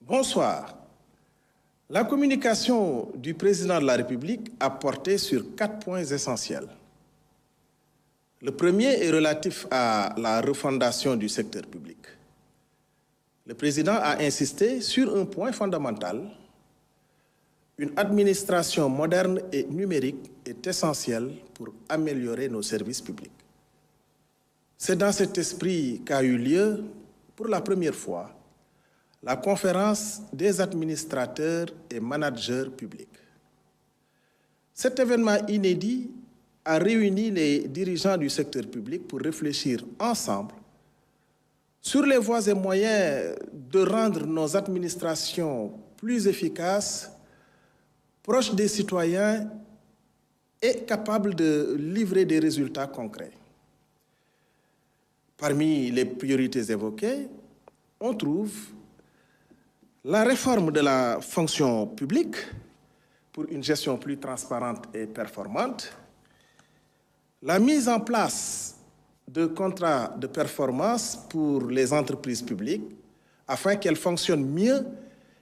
Bonsoir. La communication du président de la République a porté sur 4 points essentiels. Le premier est relatif à la refondation du secteur public. Le président a insisté sur un point fondamental. Une administration moderne et numérique est essentielle pour améliorer nos services publics. C'est dans cet esprit qu'a eu lieu, pour la première fois, la conférence des administrateurs et managers publics. Cet événement inédit a réuni les dirigeants du secteur public pour réfléchir ensemble sur les voies et moyens de rendre nos administrations plus efficaces, proches des citoyens et capables de livrer des résultats concrets. Parmi les priorités évoquées, on trouve la réforme de la fonction publique pour une gestion plus transparente et performante, la mise en place de contrats de performance pour les entreprises publiques afin qu'elles fonctionnent mieux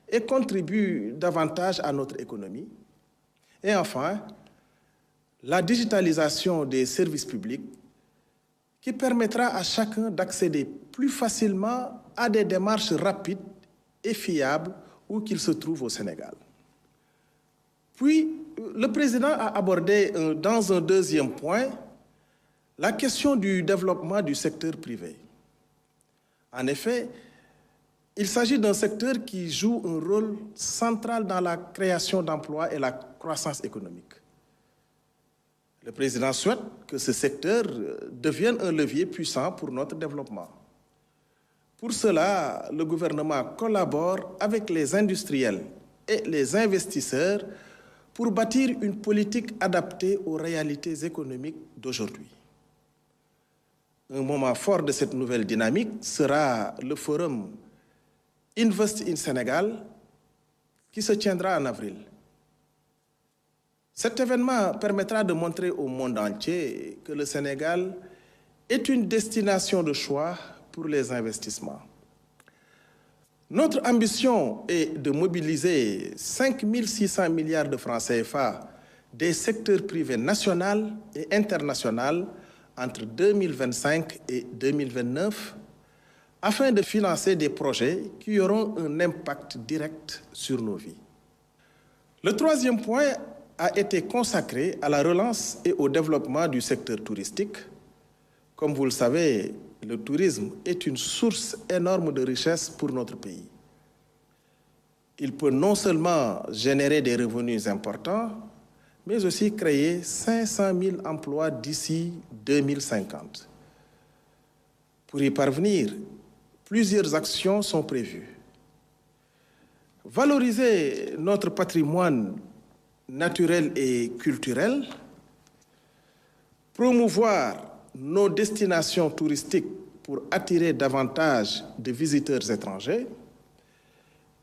et contribuent davantage à notre économie, et enfin, la digitalisation des services publics qui permettra à chacun d'accéder plus facilement à des démarches rapides et fiable où qu'il se trouve au Sénégal. Puis, le président a abordé dans un deuxième point la question du développement du secteur privé. En effet, il s'agit d'un secteur qui joue un rôle central dans la création d'emplois et la croissance économique. Le président souhaite que ce secteur devienne un levier puissant pour notre développement. Pour cela, le gouvernement collabore avec les industriels et les investisseurs pour bâtir une politique adaptée aux réalités économiques d'aujourd'hui. Un moment fort de cette nouvelle dynamique sera le forum Invest in Sénégal qui se tiendra en avril. Cet événement permettra de montrer au monde entier que le Sénégal est une destination de choix pour les investissements. Notre ambition est de mobiliser 5 600 milliards de francs CFA des secteurs privés national et international entre 2025 et 2029 afin de financer des projets qui auront un impact direct sur nos vies. Le troisième point a été consacré à la relance et au développement du secteur touristique. Comme vous le savez, le tourisme est une source énorme de richesse pour notre pays. Il peut non seulement générer des revenus importants, mais aussi créer 500 000 emplois d'ici 2050. Pour y parvenir, plusieurs actions sont prévues. Valoriser notre patrimoine naturel et culturel, promouvoir nos destinations touristiques pour attirer davantage de visiteurs étrangers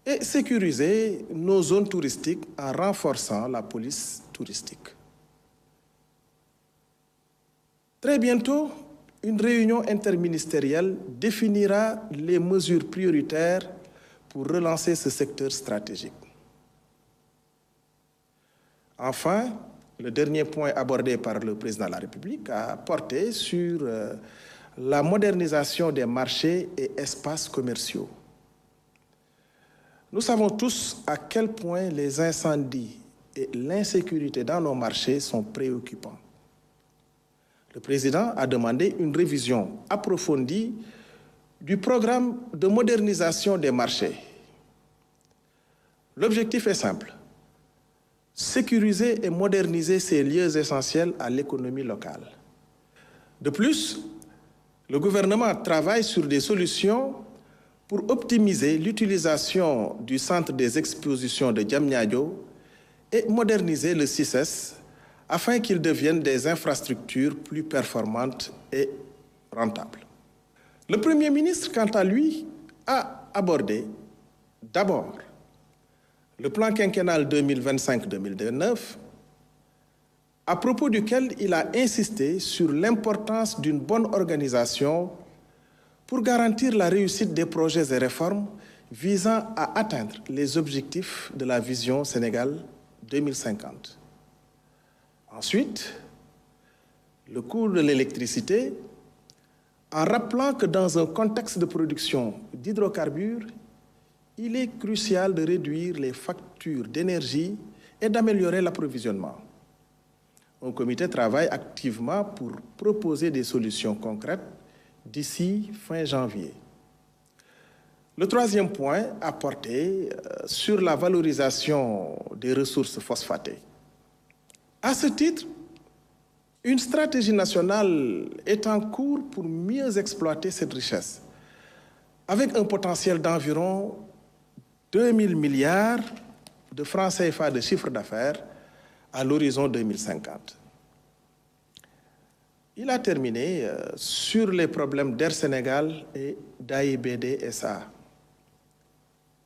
et sécuriser nos zones touristiques en renforçant la police touristique. Très bientôt, une réunion interministérielle définira les mesures prioritaires pour relancer ce secteur stratégique. Enfin, le dernier point abordé par le président de la République a porté sur la modernisation des marchés et espaces commerciaux. Nous savons tous à quel point les incendies et l'insécurité dans nos marchés sont préoccupants. Le président a demandé une révision approfondie du programme de modernisation des marchés. L'objectif est simple: sécuriser et moderniser ces lieux essentiels à l'économie locale. De plus, le gouvernement travaille sur des solutions pour optimiser l'utilisation du centre des expositions de Diamniadio et moderniser le CICES afin qu'ils deviennent des infrastructures plus performantes et rentables. Le Premier ministre, quant à lui, a abordé d'abord le plan quinquennal 2025-2029, à propos duquel il a insisté sur l'importance d'une bonne organisation pour garantir la réussite des projets et réformes visant à atteindre les objectifs de la vision Sénégal 2050. Ensuite, le coût de l'électricité, en rappelant que dans un contexte de production d'hydrocarbures, il est crucial de réduire les factures d'énergie et d'améliorer l'approvisionnement. Un comité travaille activement pour proposer des solutions concrètes d'ici fin janvier. Le troisième point a porté sur la valorisation des ressources phosphatées. À ce titre, une stratégie nationale est en cours pour mieux exploiter cette richesse, avec un potentiel d'environ 2000 milliards de francs CFA de chiffre d'affaires à l'horizon 2050. Il a terminé sur les problèmes d'Air Sénégal et d'AIBD SA.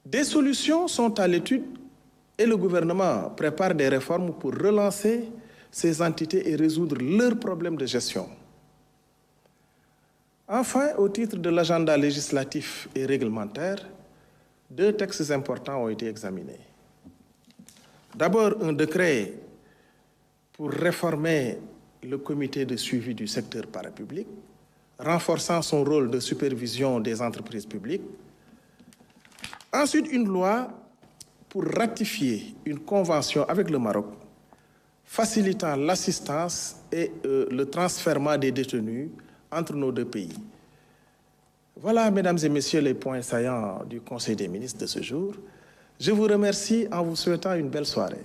Des solutions sont à l'étude et le gouvernement prépare des réformes pour relancer ces entités et résoudre leurs problèmes de gestion. Enfin, au titre de l'agenda législatif et réglementaire, 2 textes importants ont été examinés. D'abord, un décret pour réformer le comité de suivi du secteur parapublic, renforçant son rôle de supervision des entreprises publiques. Ensuite, une loi pour ratifier une convention avec le Maroc, facilitant l'assistance et le transfèrement des détenus entre nos 2 pays. Voilà, mesdames et messieurs, les points saillants du Conseil des ministres de ce jour. Je vous remercie en vous souhaitant une belle soirée.